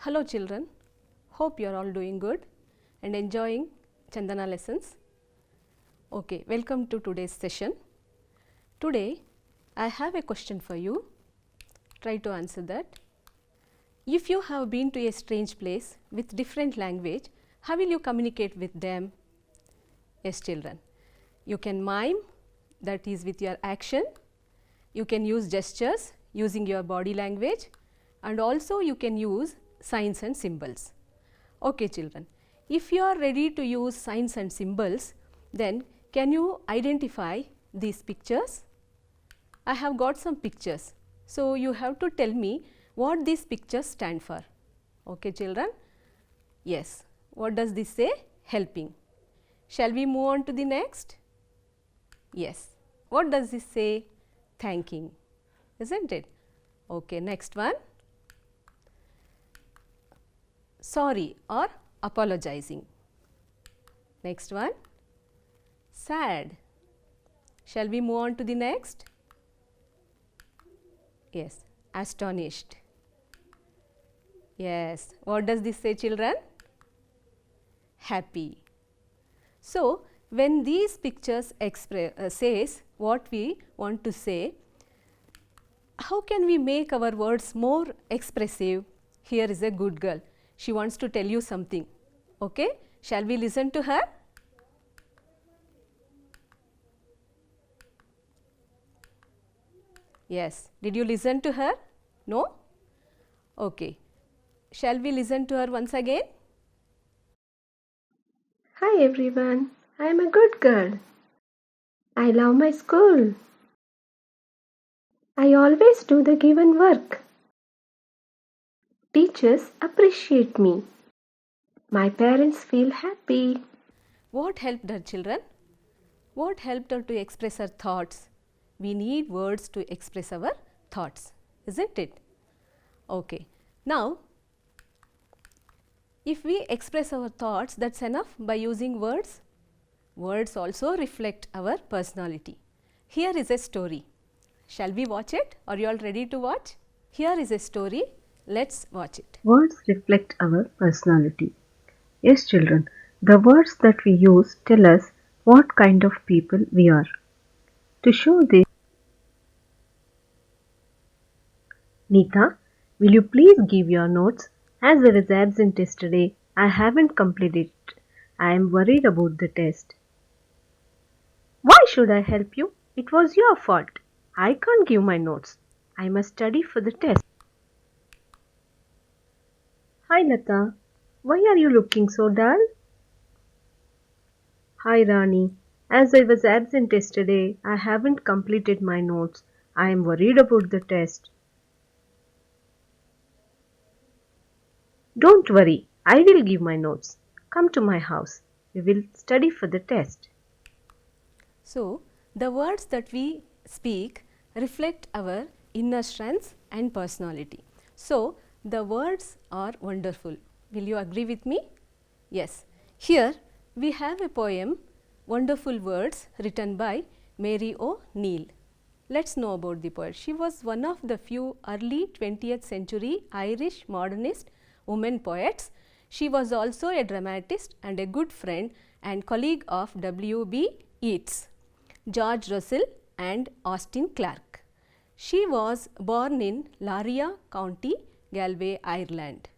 Hello children, hope you are all doing good and enjoying Chandana lessons. Okay, welcome to today's session. Today I have a question for you, try to answer that. If you have been to a strange place with different language, how will you communicate with them? Yes children, you can mime, that is with your action, you can use gestures using your body language, and also you can use signs and symbols. Okay children, if you are ready to use signs and symbols, then can you identify these pictures? I have got some pictures, so you have to tell me what these pictures stand for. Okay children? Yes, what does this say? Helping. Shall we move on to the next? Yes, what does this say? Thanking, isn't it? Okay, next one. Sorry or apologizing. Next one, sad. Shall we move on to the next? Yes, astonished. Yes, what does this say children? Happy. So, when these pictures says what we want to say, how can we make our words more expressive? Here is a good girl. She wants to tell you something. Okay? Shall we listen to her? Yes. Did you listen to her? No? Okay. Shall we listen to her once again? Hi everyone, I am a good girl. I love my school. I always do the given work. Teachers appreciate me. My parents feel happy. What helped her children? What helped her to express her thoughts? We need words to express our thoughts, isn't it? Okay. Now, if we express our thoughts, that's enough by using words. Words also reflect our personality. Here is a story. Shall we watch it? Are you all ready to watch? Here is a story. Let's watch it. Words reflect our personality. Yes, children, the words that we use tell us what kind of people we are. To show this, Neeta, will you please give your notes? As I was absent yesterday, I haven't completed it. I am worried about the test. Why should I help you? It was your fault. I can't give my notes. I must study for the test. Hi, Lata. Why are you looking so dull? Hi Rani, as I was absent yesterday, I haven't completed my notes. I am worried about the test. Don't worry, I will give my notes. Come to my house. We will study for the test. So, the words that we speak reflect our inner strengths and personality. So, the words are wonderful. Will you agree with me? Yes. Here we have a poem, Wonderful Words, written by Mary O'Neill. Let's know about the poet. She was one of the few early 20th century Irish modernist women poets. She was also a dramatist and a good friend and colleague of W.B. Yeats, George Russell and Austin Clarke. She was born in Laria County, Galway, Ireland.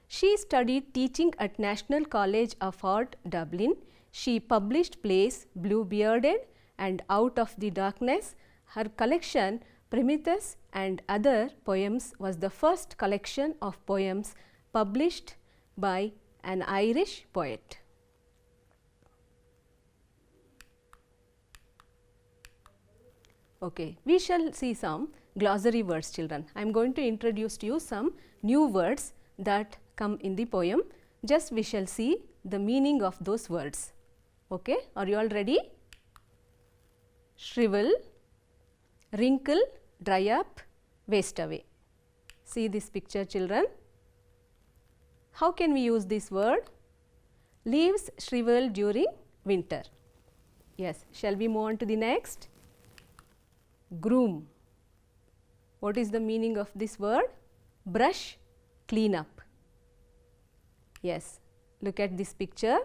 She studied teaching at National College of Art, Dublin. She published plays Blue Bearded and Out of the Darkness. Her collection Prometheus and Other Poems was the first collection of poems published by an Irish poet. Okay, we shall see some glossary words children. I am going to introduce to you some new words that come in the poem. Just we shall see the meaning of those words. Okay, are you all ready? Shrivel, wrinkle, dry up, waste away. See this picture children. How can we use this word? Leaves shrivel during winter. Yes, shall we move on to the next? Groom. What is the meaning of this word? brush, clean up. Yes, look at this picture.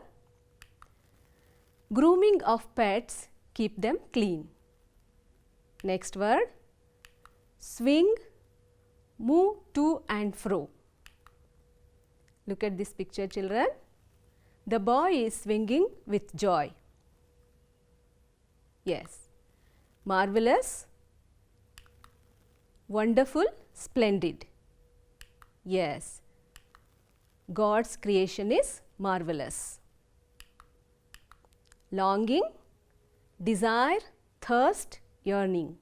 Grooming of pets, keep them clean. Next word, swing, move to and fro. Look at this picture, children. The boy is swinging with joy. Yes, marvelous, wonderful, splendid. Yes, God's creation is marvelous. Longing, desire, thirst, yearning.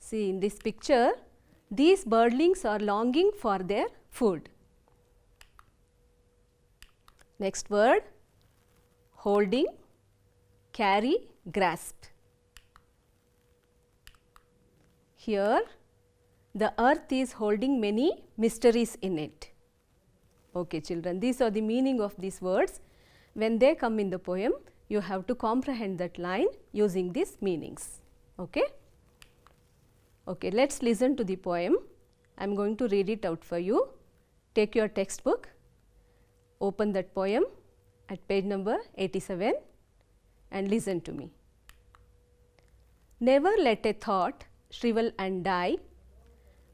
See, in this picture, these birdlings are longing for their food. Next word, holding, carry, grasp. Here, the earth is holding many mysteries in it. Okay, children, these are the meaning of these words. When they come in the poem, you have to comprehend that line using these meanings. Okay? Okay, let's listen to the poem. I am going to read it out for you. Take your textbook, open that poem at page number 87 and listen to me. Never let a thought shrivel and die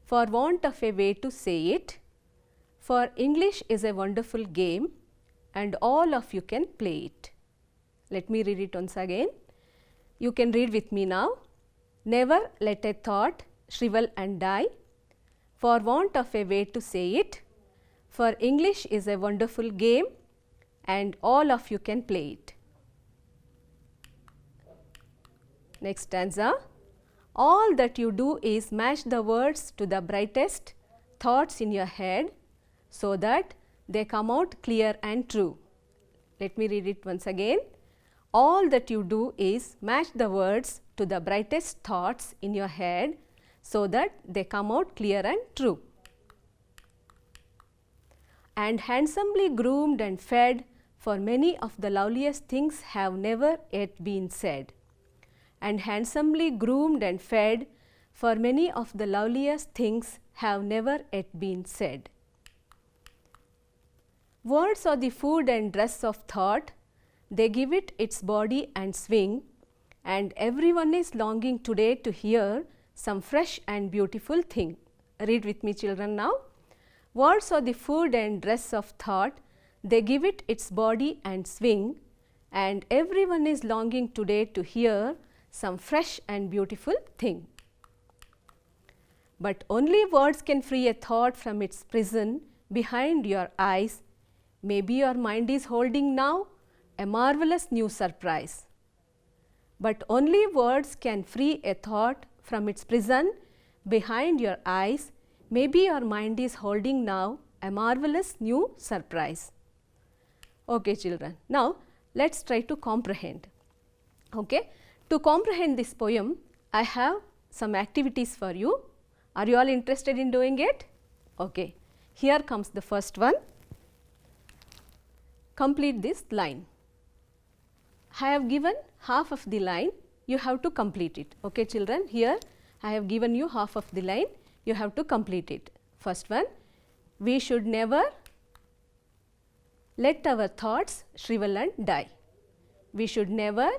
for want of a way to say it, for English is a wonderful game and all of you can play it. Let me read it once again. You can read with me now. Never let a thought shrivel and die for want of a way to say it, for English is a wonderful game and all of you can play it. Next stanza. All that you do is match the words to the brightest thoughts in your head so that they come out clear and true. Let me read it once again. All that you do is match the words to the brightest thoughts in your head so that they come out clear and true. And handsomely groomed and fed, for many of the loveliest things have never yet been said. And handsomely groomed and fed, for many of the loveliest things have never yet been said. Words are the food and dress of thought, they give it its body and swing, and everyone is longing today to hear some fresh and beautiful thing. Read with me, children, now. Words are the food and dress of thought, they give it its body and swing, and everyone is longing today to hear some fresh and beautiful thing. But only words can free a thought from its prison behind your eyes. Maybe your mind is holding now a marvelous new surprise. But only words can free a thought from its prison behind your eyes. Maybe your mind is holding now a marvelous new surprise. Okay, children. Now, let's try to comprehend. Okay. To comprehend this poem, I have some activities for you. Are you all interested in doing it? Okay. Here comes the first one. Complete this line. I have given half of the line, you have to complete it. Okay, children, here I have given you half of the line, you have to complete it. First one, we should never let our thoughts shrivel and die. We should never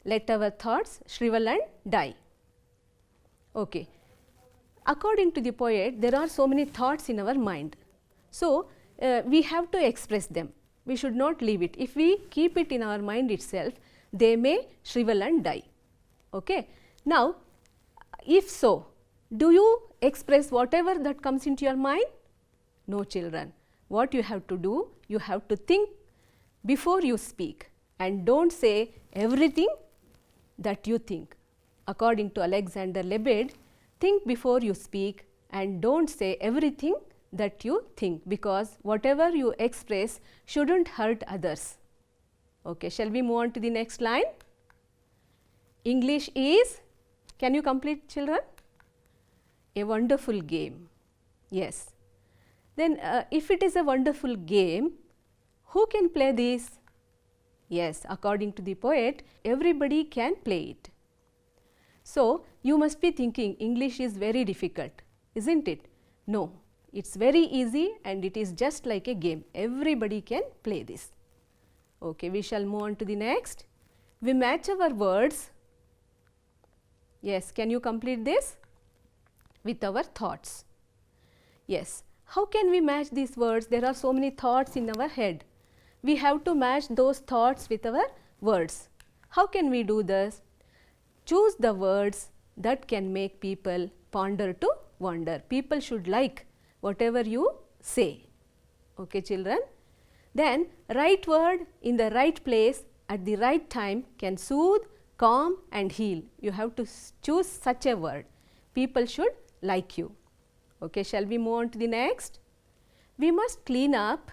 let our thoughts shrivel and die. Okay. According to the poet, there are so many thoughts in our mind. So, we have to express them. We should not leave it. If we keep it in our mind itself, they may shrivel and die. Okay. Now, if so, do you express whatever that comes into your mind? No, children. What you have to do, you have to think before you speak and don't say everything that you think. According to Alexander Lebed, think before you speak and don't say everything that you think, because whatever you express shouldn't hurt others. Okay, shall we move on to the next line? English is, can you complete, children? A wonderful game. Yes. Then if it is a wonderful game, who can play this? Yes, according to the poet, everybody can play it. So, you must be thinking English is very difficult, isn't it? No, it's very easy and it is just like a game. Everybody can play this. Okay, we shall move on to the next. We match our words. Yes, can you complete this? With our thoughts. Yes, how can we match these words? There are so many thoughts in our head. We have to match those thoughts with our words. How can we do this? Choose the words that can make people ponder to wonder. People should like whatever you say. Okay, children? Then, right word in the right place at the right time can soothe, calm and heal. You have to choose such a word. People should like you. Okay, shall we move on to the next? We must clean up.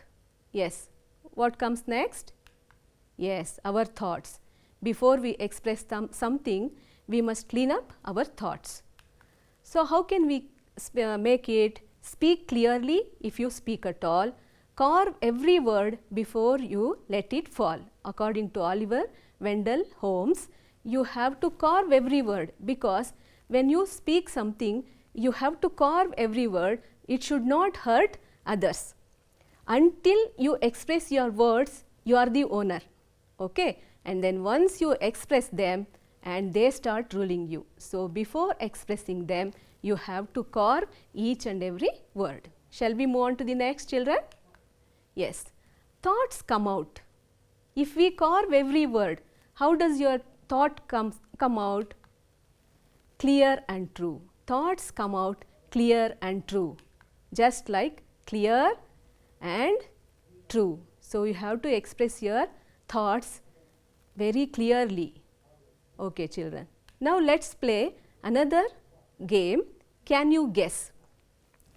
Yes, what comes next? Yes, our thoughts. Before we express something, we must clean up our thoughts. So, how can we make it? Speak clearly if you speak at all. Carve every word before you let it fall. According to Oliver Wendell Holmes, you have to carve every word, because when you speak something, you have to carve every word. It should not hurt others. Until you express your words, you are the owner. Okay? And then once you express them, and they start ruling you. So, before expressing them, you have to carve each and every word. Shall we move on to the next, children? Yes, thoughts come out. If we carve every word, how does your thought come out? Clear and true. Thoughts come out clear and true, just like clear and true. So, you have to express your thoughts very clearly. Okay, children. Now, let us play another game. Can you guess?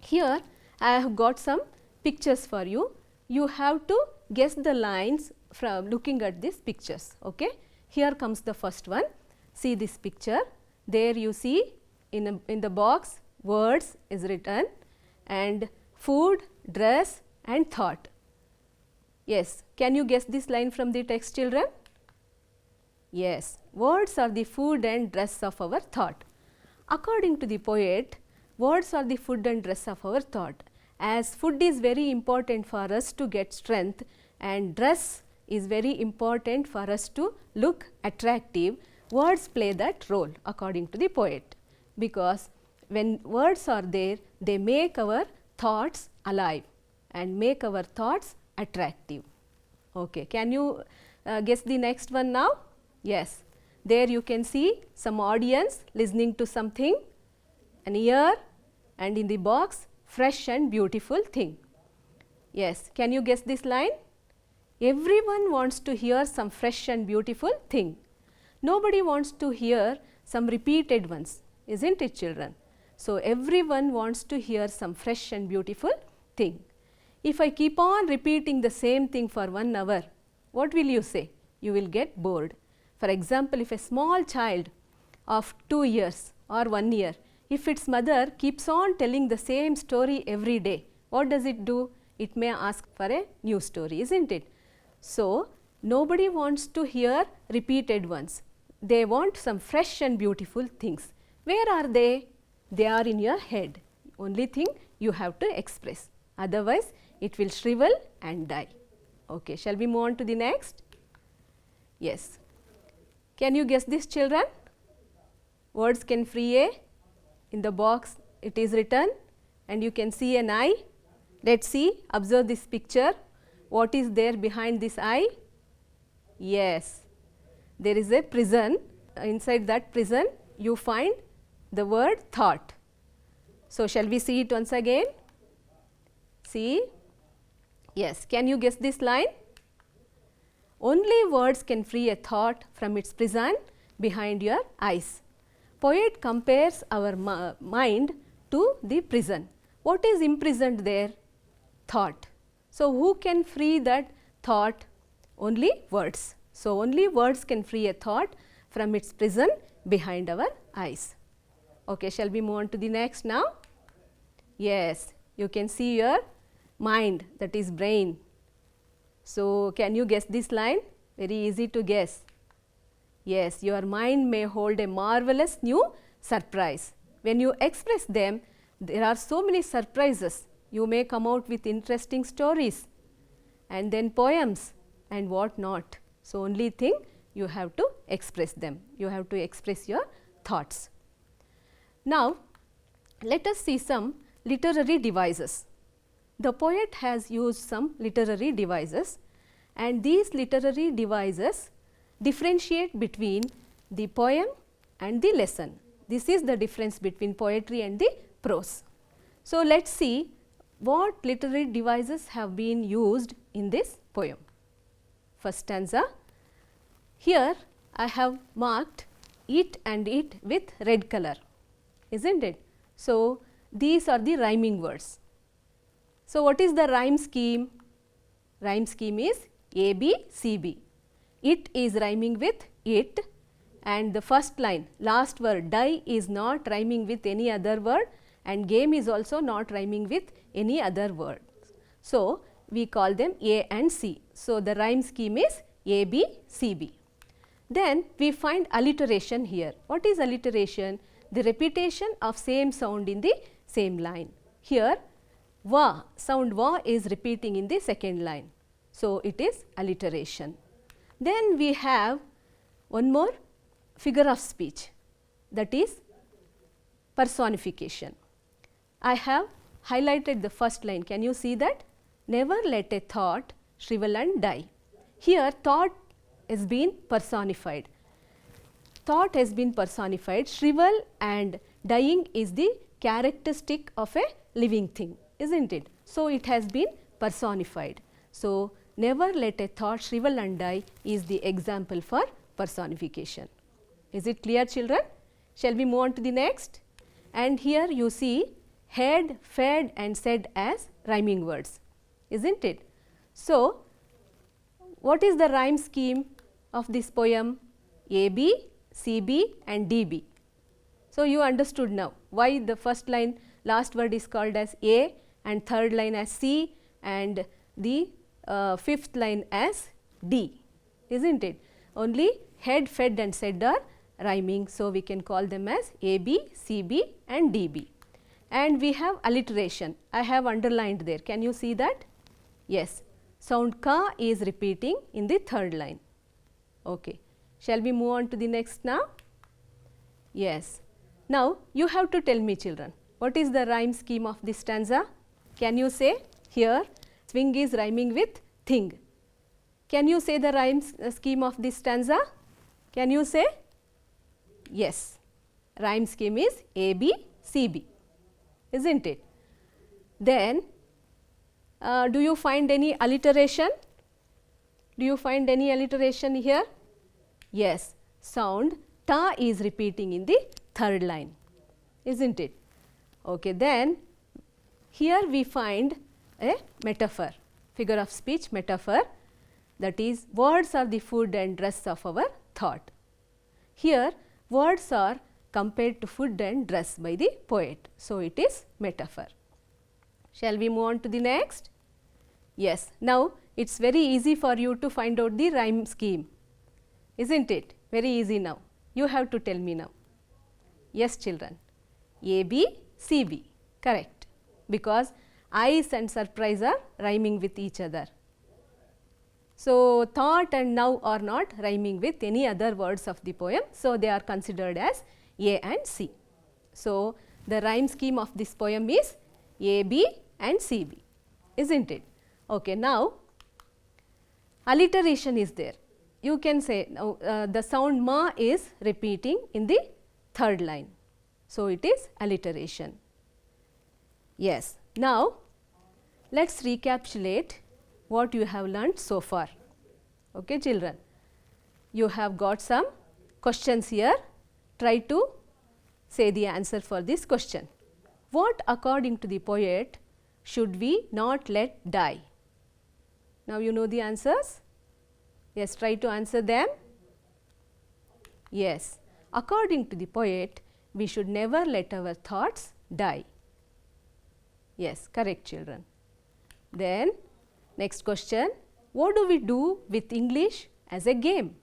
Here I have got some pictures for you. You have to guess the lines from looking at these pictures. Okay? Here comes the first one. See this picture. There you see in the box words is written, and food, dress and thought. Yes, can you guess this line from the text, children? Yes, words are the food and dress of our thought. According to the poet, words are the food and dress of our thought. As food is very important for us to get strength, and dress is very important for us to look attractive, words play that role according to the poet, because when words are there, they make our thoughts alive and make our thoughts attractive. Okay. Can you guess the next one now? Yes, there you can see some audience listening to something, an ear, and in the box fresh and beautiful thing. Yes, can you guess this line? Everyone wants to hear some fresh and beautiful thing. Nobody wants to hear some repeated ones, isn't it, children? So, everyone wants to hear some fresh and beautiful thing. If I keep on repeating the same thing for 1 hour, what will you say? You will get bored. For example, if a small child of 2 years or 1 year, if its mother keeps on telling the same story every day, what does it do? It may ask for a new story, isn't it? So, nobody wants to hear repeated ones. They want some fresh and beautiful things. Where are they? They are in your head. Only thing you have to express. Otherwise, it will shrivel and die. Okay, shall we move on to the next? Yes. Can you guess this, children? Words can free a. In the box it is written, and you can see an eye. Let's see, observe this picture. What is there behind this eye? Yes, there is a prison. Inside that prison you find the word thought. So, shall we see it once again? See? Yes, can you guess this line? Only words can free a thought from its prison behind your eyes. Poet compares our mind to the prison. What is imprisoned there? Thought. So, who can free that thought? Only words. So, only words can free a thought from its prison behind our eyes. Okay, shall we move on to the next now? Yes, you can see your mind, that is brain. So, can you guess this line? Very easy to guess. Yes, your mind may hold a marvelous new surprise. When you express them, there are so many surprises. You may come out with interesting stories and then poems and what not. So, only thing you have to express them. You have to express your thoughts. Now, let us see some literary devices. The poet has used some literary devices, and these literary devices differentiate between the poem and the lesson. This is the difference between poetry and the prose. So, let us see what literary devices have been used in this poem. First stanza. Here I have marked it and it with red color, isn't it? So, these are the rhyming words. So, what is the rhyme scheme? Rhyme scheme is A, B, C, B. It is rhyming with it, and the first line, last word die is not rhyming with any other word, and game is also not rhyming with any other word. So, we call them A and C. So, the rhyme scheme is A, B, C, B. Then we find alliteration here. What is alliteration? The repetition of same sound in the same line. Here va, sound va is repeating in the second line. So, it is alliteration. Then we have one more figure of speech, that is personification. I have highlighted the first line. Can you see that? Never let a thought shrivel and die. Here thought has been personified. Thought has been personified. Shrivel and dying is the characteristic of a living thing, isn't it? So, it has been personified. So, never let a thought shrivel and die is the example for personification. Is it clear, children? Shall we move on to the next? And here you see had, fed and said as rhyming words, isn't it? So, what is the rhyme scheme of this poem? A, B, C, B and D, B. So, you understood now why the first line last word is called as A and third line as C and the fifth line as D, isn't it? Only had, fed and said are rhyming. So, we can call them as A, B, C, B and D, B. And we have alliteration. I have underlined there. Can you see that? Yes. Sound ka is repeating in the third line. Okay. Shall we move on to the next now? Yes. Now, you have to tell me, children, what is the rhyme scheme of this stanza? Can you say? Here swing is rhyming with thing. Can you say the rhyme scheme of this stanza? Can you say? Yes. Rhyme scheme is A, B, C, B, isn't it? Then do you find any alliteration? Do you find any alliteration here? Yes. Sound ta is repeating in the third line, isn't it? Okay. Then here we find a metaphor, figure of speech metaphor, that is words are the food and dress of our thought. Here words are compared to food and dress by the poet. So, it is metaphor. Shall we move on to the next? Yes. Now, it is very easy for you to find out the rhyme scheme, isn't it? Very easy now. You have to tell me now. Yes, children. A, B, C, B. Correct. Because eyes and surprise are rhyming with each other. So, thought and now are not rhyming with any other words of the poem. So, they are considered as A and C. So, the rhyme scheme of this poem is A, B and C, B, isn't it? Okay. Now, alliteration is there. You can say now the sound ma is repeating in the third line. So, it is alliteration. Yes. Now, let us recapitulate what you have learnt so far. Okay, children. You have got some questions here. Try to say the answer for this question. What according to the poet should we not let die? Now, you know the answers? Yes, try to answer them. Yes, according to the poet, we should never let our thoughts die. Yes, correct, children. Then, next question, what do we do with English as a game?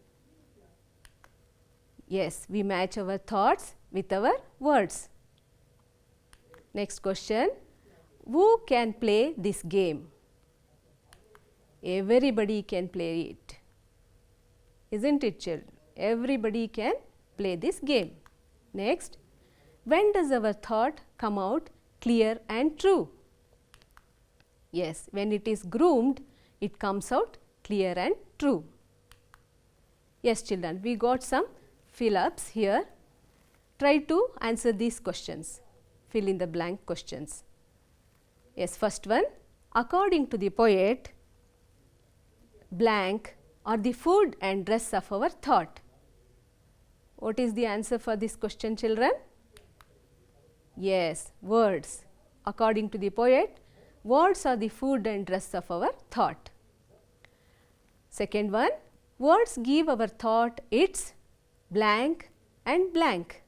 Yes, we match our thoughts with our words. Next question. Who can play this game? Everybody can play it. Isn't it, children? Everybody can play this game. Next. When does our thought come out clear and true? Yes, when it is groomed, it comes out clear and true. Yes, children, we got some fill-ups here. Try to answer these questions. Fill in the blank questions. Yes, first one. According to the poet, blank are the food and dress of our thought. What is the answer for this question, children? Yes, words. According to the poet, words are the food and dress of our thought. Second one, words give our thought its blank and blank.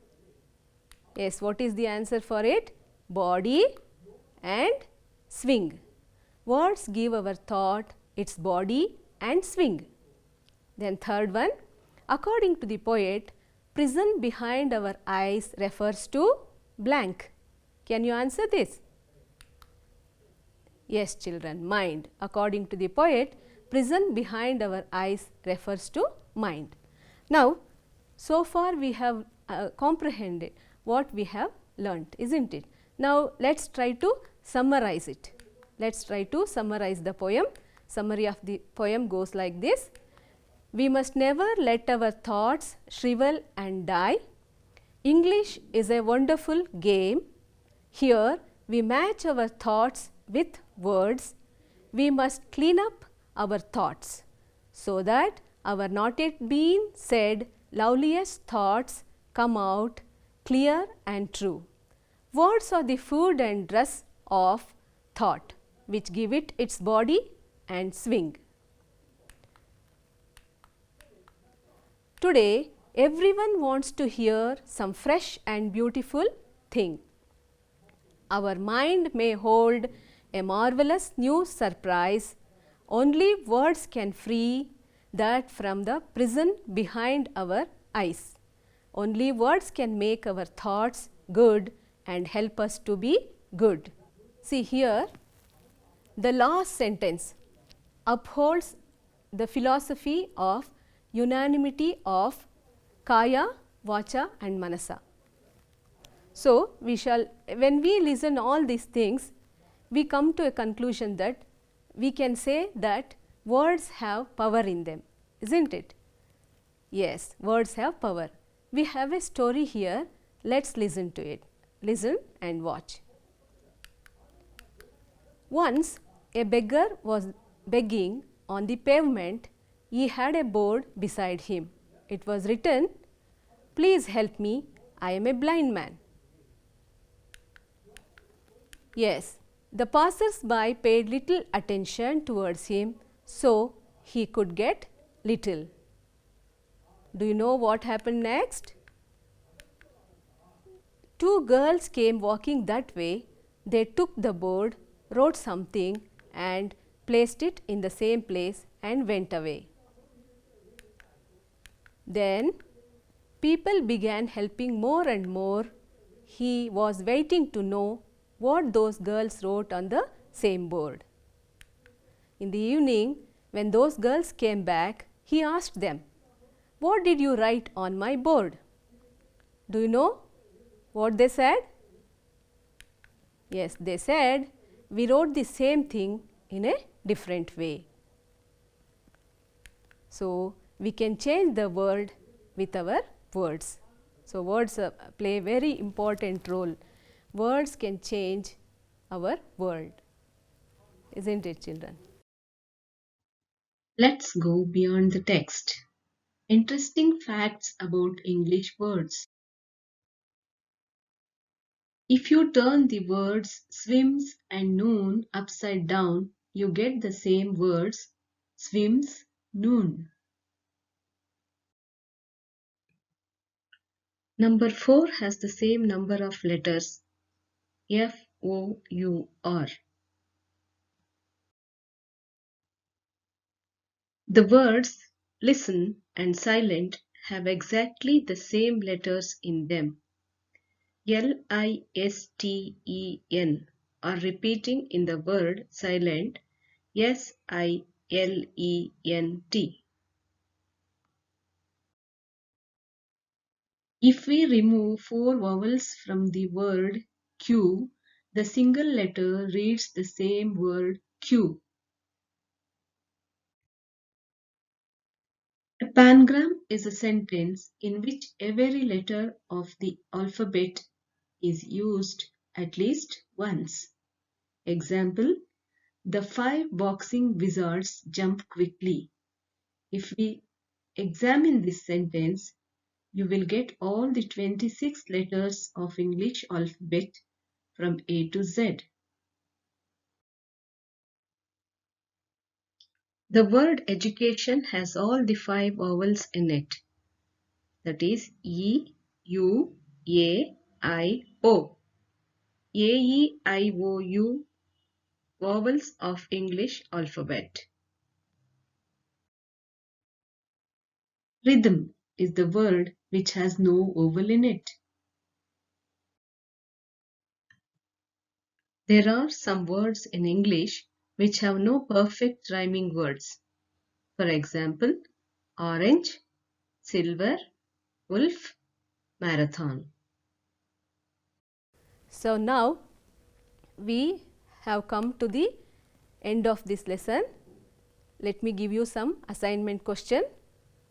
Yes, what is the answer for it? Body and swing. Words give our thought its body and swing. Then third one, according to the poet, prison behind our eyes refers to blank. Can you answer this? Yes, children, mind. According to the poet, prison behind our eyes refers to mind. Now, so far we have comprehended what we have learnt, isn't it? Now, let us try to summarize it. Let us try to summarize the poem. Summary of the poem goes like this. We must never let our thoughts shrivel and die. English is a wonderful game. Here we match our thoughts with words. We must clean up our thoughts so that our not yet been said loveliest thoughts come out clear and true. Words are the food and dress of thought, which give it its body and swing. Today, everyone wants to hear some fresh and beautiful thing. Our mind may hold a marvelous new surprise. Only words can free that from the prison behind our eyes. Only words can make our thoughts good and help us to be good. See here, the last sentence upholds the philosophy of unanimity of Kaya, Vacha and Manasa. So, we shall, when we listen all these things, we come to a conclusion that we can say that words have power in them, isn't it? Yes, words have power. We have a story here, let us listen to it. Listen and watch. Once a beggar was begging on the pavement. He had a board beside him. It was written, "Please help me, I am a blind man." Yes, the passers-by paid little attention towards him, so he could get little. Do you know what happened next? Two girls came walking that way. They took the board, wrote something and placed it in the same place and went away. Then people began helping more and more. He was waiting to know what those girls wrote on the same board. In the evening, when those girls came back, he asked them, "What did you write on my board?" Do you know what they said? Yes, they said, "We wrote the same thing in a different way." So, we can change the world with our words. So, words play a very important role. Words can change our world, isn't it, children? Let's go beyond the text. Interesting facts about English words. If you turn the words swims and noon upside down, you get the same words swims, noon. Number 4 has the same number of letters F-O-U-R. The words listen and silent have exactly the same letters in them. L-I-S-T-E-N are repeating in the word silent S-I-L-E-N-T. If we remove 4 vowels from the word Q, the single letter reads the same word Q. A pangram is a sentence in which every letter of the alphabet is used at least once. Example, the 5 boxing wizards jump quickly. If we examine this sentence, you will get all the 26 letters of English alphabet from A to Z. The word education has all the 5 vowels in it. That is E, U, A, I, O. A, E, I, O, U vowels of English alphabet. Rhythm is the word which has no vowel in it. There are some words in English which have no perfect rhyming words. For example, orange, silver, wolf, marathon. So now we have come to the end of this lesson. Let me give you some assignment question.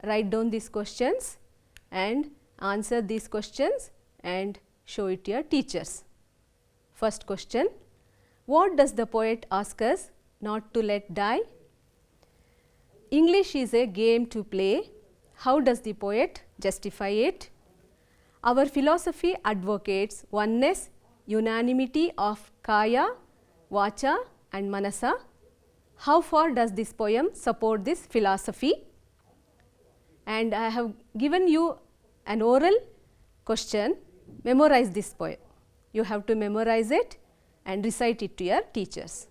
Write down these questions and answer these questions and show it to your teachers. First question, what does the poet ask us not to let die? English is a game to play. How does the poet justify it? Our philosophy advocates oneness, unanimity of Kaya, Vacha and Manasa. How far does this poem support this philosophy? And I have given you an oral question. Memorize this poem. You have to memorize it and recite it to your teachers.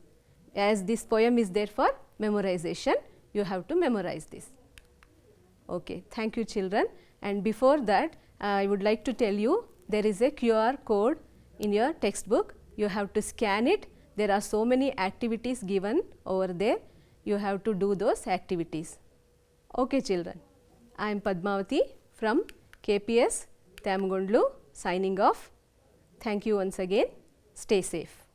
As this poem is there for memorization, you have to memorize this. Okay, thank you children. And before that, I would like to tell you there is a QR code in your textbook. You have to scan it. There are so many activities given over there. You have to do those activities. Okay children, I am Padmavati from KPS Tamgondlu signing off. Thank you once again. Stay safe.